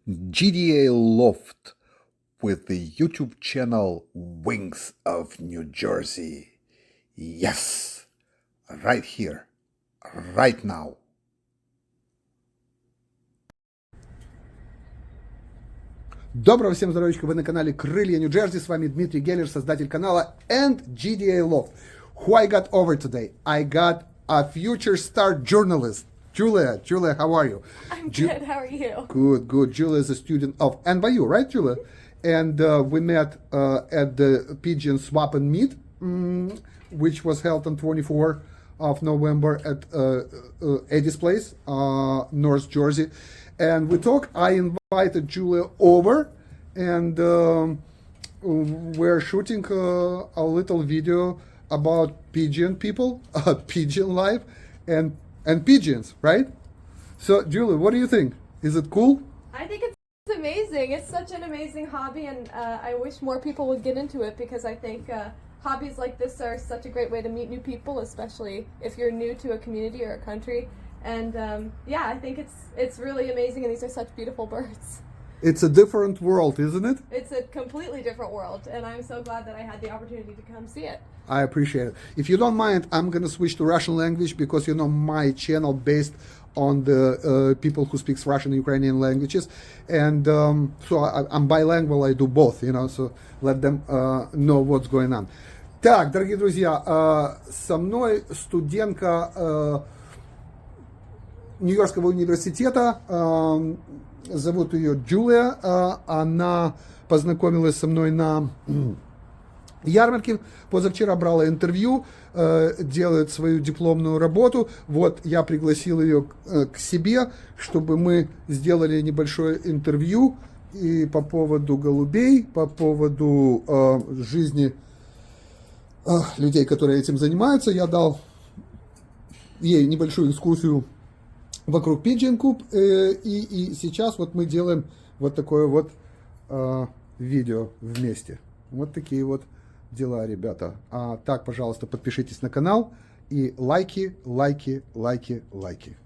GDA Loft with the YouTube channel Wings of New Jersey. Yes, right here, right now. Доброго всем здоровичка, вы на канале Крылья Нью-Джерси, с вами Дмитрий Геллер, создатель канала and GDA Loft. Who I got over today? I got a future star journalist. Julia, how are you? I'm good, how are you? Good. Julia is a student of NYU, right, Julia? And we met at the Pigeon Swap and Meet, which was held on 24th of November at Eddie's Place, North Jersey. And we talked. I invited Julia over, and we're shooting a little video about pigeon people, pigeon life, and pigeons, right? So, Julia, what do you think? Is it cool? I think it's amazing. It's such an amazing hobby, and I wish more people would get into it because I think hobbies like this are such a great way to meet new people, especially if you're new to a community or a country. And yeah, I think it's really amazing, and these are such beautiful birds. It's a different world, isn't it? It's a completely different world, and I'm so glad that I had the opportunity to come see it. I appreciate it. If you don't mind, I'm going to switch to Russian language because, you know, my channel based on the people who speak Russian and Ukrainian languages. And so I'm bilingual, I do both, you know, so let them know what's going on. Так, дорогие друзья, со мной студентка Нью-Йоркского университета, зовут ее Джулия, она познакомилась со мной на ярмарке, позавчера брала интервью, делает свою дипломную работу. Вот я пригласил ее к себе, чтобы мы сделали небольшое интервью и по поводу голубей, по поводу жизни людей, которые этим занимаются. Я дал ей небольшую экскурсию вокруг Pigeon Coop, и сейчас вот мы делаем вот такое вот видео вместе. Вот такие вот дела, ребята. Так, пожалуйста, подпишитесь на канал и лайки.